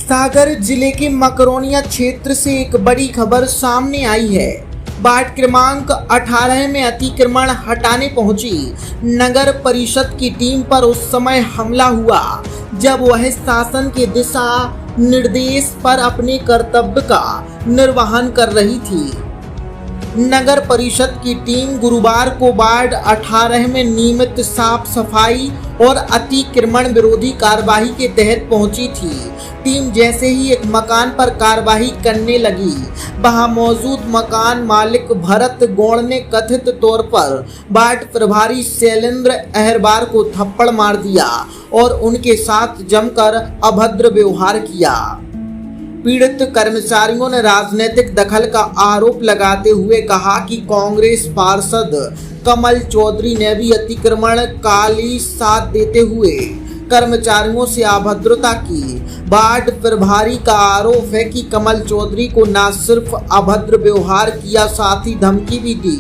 सागर जिले के मकरोनिया क्षेत्र से एक बड़ी खबर सामने आई है। वार्ड क्रमांक 18 में अतिक्रमण हटाने पहुंची नगर परिषद की टीम पर उस समय हमला हुआ जब वह शासन के दिशा निर्देश पर अपने कर्तव्य का निर्वहन कर रही थी। नगर परिषद की टीम गुरुवार को वार्ड 18 में नियमित साफ सफाई और अतिक्रमण विरोधी कार्यवाही के तहत पहुंची थी। टीम जैसे ही एक मकान पर कार्यवाही करने लगी, वहां मौजूद मकान मालिक भरत गौड़ ने कथित तौर पर वार्ड प्रभारी शैलेंद्र अहरवार को थप्पड़ मार दिया और उनके साथ जमकर अभद्र व्यवहार किया। पीड़ित कर्मचारियों ने राजनीतिक दखल का आरोप लगाते हुए कहा कि कांग्रेस पार्षद कमल चौधरी ने भी अतिक्रमण काली साथ देते हुए कर्मचारियों से अभद्रता की। वार्ड प्रभारी का आरोप है कि कमल चौधरी को न सिर्फ अभद्र व्यवहार किया, साथ ही धमकी भी दी।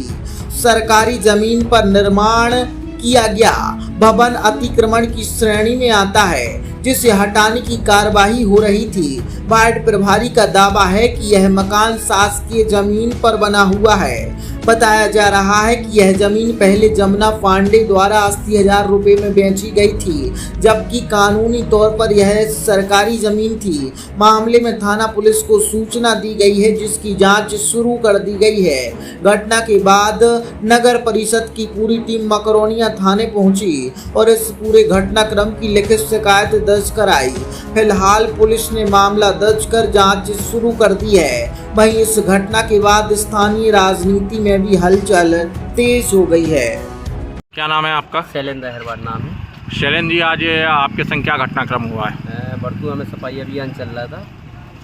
सरकारी जमीन पर निर्माण किया गया भवन अतिक्रमण की श्रेणी में आता है, जिसे हटाने की कार्यवाही हो रही थी। वार्ड प्रभारी का दावा है कि यह मकान शासकीय जमीन पर बना हुआ है। बताया जा रहा है कि यह जमीन पहले जमुना पांडे द्वारा 80,000 रुपए में बेची गई थी, जबकि कानूनी तौर पर यह सरकारी जमीन थी। मामले में थाना पुलिस को सूचना दी गई है, जिसकी जांच शुरू कर दी गई है। घटना के बाद नगर परिषद की पूरी टीम मकरोनिया थाने पहुंची और इस पूरे घटनाक्रम की लिखित शिकायत दर्ज कराई। फिलहाल पुलिस ने मामला दर्ज कर जांच शुरू कर दी है। वहीं इस घटना के बाद स्थानीय राजनीति में भी हलचल तेज हो गई है। क्या नाम है आपका? शैलेंद्र अहरवार नाम है। शैलेंद्र जी, आज आपके संग क्या घटनाक्रम हुआ है? बरतुआ में सफाई अभियान चल रहा था,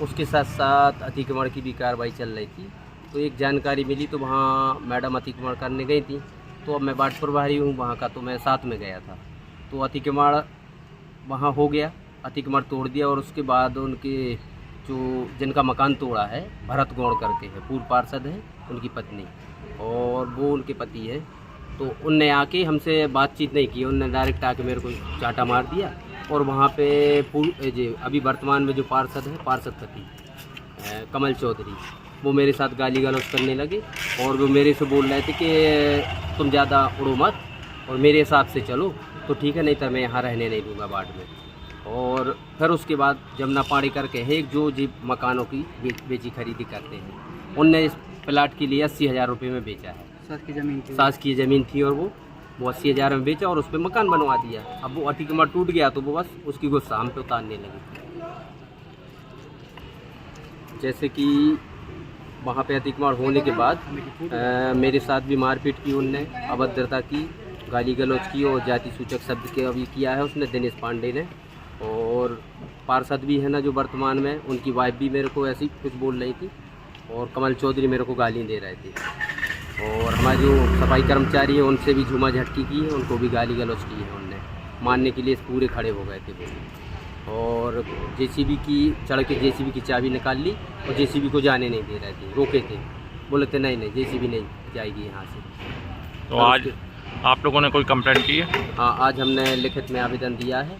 उसके साथ साथ अतिक्रमण की भी कार्रवाई चल रही थी। तो एक जानकारी मिली तो वहाँ मैडम अतिक्रमण करने गई थी। तो अब मैं वार्ड प्रभारी हूँ वहाँ का, तो मैं साथ में गया था। तो अतिक्रमण वहाँ हो गया, अतिक्रमण तोड़ दिया और उसके बाद उनके जो जिनका मकान तोड़ा है भरत गौड़ करके है, पूर्व पार्षद है, उनकी पत्नी और वो उनके पति है। तो उनने आके हमसे बातचीत नहीं की, उनने डायरेक्ट आके मेरे को चाटा मार दिया। और वहाँ पे अभी वर्तमान में जो पार्षद है, पार्षद पति कमल चौधरी, वो मेरे साथ गाली गलौज करने लगे और वो मेरे से बोल रहे थे कि तुम ज़्यादा उड़ो मत और मेरे हिसाब से चलो तो ठीक है, नहीं तो मैं यहाँ रहने नहीं दूँगा वार्ड में। और फिर उसके बाद जमुना पाड़ी करके है एक जो जी मकानों की बेची खरीदी करते हैं, उनने इस प्लाट के लिए 80,000 रुपये में बेचा है। शासकीय ज़मीन थी और वो 80,000 में बेचा और उस पर मकान बनवा दिया। अब वो अतिक्रमण टूट गया तो वो बस उसकी गुस्सा हम पे उतारने लगे। जैसे कि वहाँ पे अतिक्रमण होने के बाद मेरे साथ भी मारपीट की, उनने अभद्रता की, गाली गलौज की और जाति सूचक शब्द के अभी किया है उसने, दिनेश पांडे ने। और पार्षद भी है ना जो वर्तमान में, उनकी वाइफ भी मेरे को ऐसी कुछ बोल रही थी और कमल चौधरी मेरे को गाली दे रहे थे। और हमारे जो सफाई कर्मचारी है उनसे भी झूमा झटकी की है, उनको भी गाली गलौज की है। उनने मानने के लिए पूरे खड़े हो गए थे वो। और जेसीबी की चढ़ के जेसीबी की चाबी निकाल ली और जेसीबी को जाने नहीं दे रहे थे, रोके थे, बोले थे नहीं जेसीबी नहीं जाएगी यहाँ से। तो आज आप लोगों ने कोई कंप्लेंट की है? हाँ, आज हमने लिखित में आवेदन दिया है,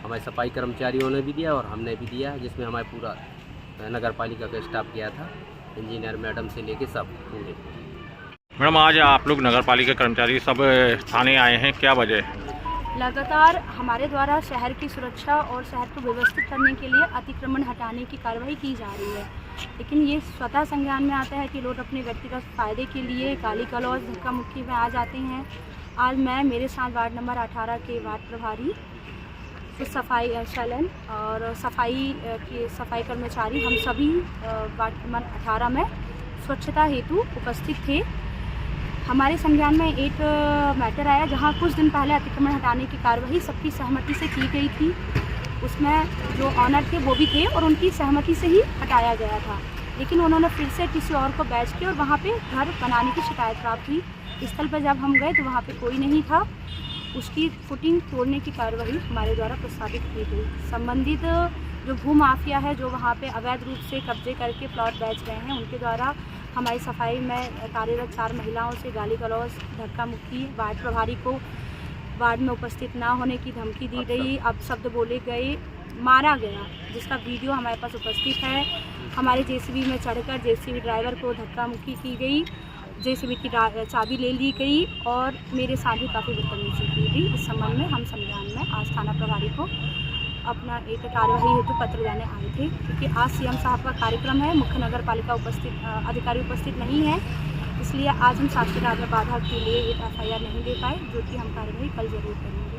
हमारे सफाई कर्मचारियों ने भी दिया और हमने भी दिया है, जिसमें हमारे पूरा नगर पालिका का स्टाफ किया था, इंजीनियर मैडम से लेके सब पूरे। मैडम, आज आप लोग नगर पालिका कर्मचारी सब थाने आए हैं, क्या वजह है? लगातार हमारे द्वारा शहर की सुरक्षा और शहर को व्यवस्थित करने के लिए अतिक्रमण हटाने की कार्रवाई की जा रही है, लेकिन ये स्वतः संज्ञान में आता है कि लोग अपने व्यक्तिगत फ़ायदे के लिए गाली गलौज धक्का मुक्की में आ जाते हैं। आज मैं, मेरे साथ वार्ड नंबर 18 के वार्ड प्रभारी, तो सफाई शैलन और सफाई कर्मचारी, हम सभी वार्ड नंबर 18 में स्वच्छता हेतु उपस्थित थे। हमारे संज्ञान में एक मैटर आया जहां कुछ दिन पहले अतिक्रमण हटाने की कार्रवाई सबकी सहमति से की गई थी। उसमें जो ऑनर थे वो भी थे और उनकी सहमति से ही हटाया गया था, लेकिन उन्होंने फिर से किसी और को बैच किया और वहाँ पे घर बनाने की शिकायत प्राप्त हुई। स्थल पर जब हम गए तो वहाँ पे कोई नहीं था। उसकी फुटिंग तोड़ने की कार्यवाही हमारे द्वारा प्रस्तावित की गई। संबंधित जो भू माफिया है जो वहाँ पे अवैध रूप से कब्जे करके प्लॉट बेच रहे हैं, उनके द्वारा हमारी सफाई में कार्यरत 4 महिलाओं से गाली गलौज धक्का मुक्की, वार्ड प्रभारी को वार्ड में उपस्थित ना होने की धमकी दी गई, अपशब्द बोले गए मारा गया, जिसका वीडियो हमारे पास उपस्थित है। हमारे जेसीबी में चढ़कर जेसीबी ड्राइवर को धक्का मुक्की की गई, जेसीबी की चाबी ले ली गई और मेरे साथ भी काफ़ी बदतमीजी की गई। इस संबंध में हम संज्ञान में आज थाना प्रभारी को अपना एक कार्यवाही हेतु पत्र देने आए थे, क्योंकि आज सीएम साहब का कार्यक्रम है, मुख्य नगर पालिका अधिकारी उपस्थित नहीं है, इसलिए आज हम शासकीय कार्य में बाधा के लिए एक FIR नहीं दे पाए, जो कि हम कार्रवाई कल जरूर करेंगे।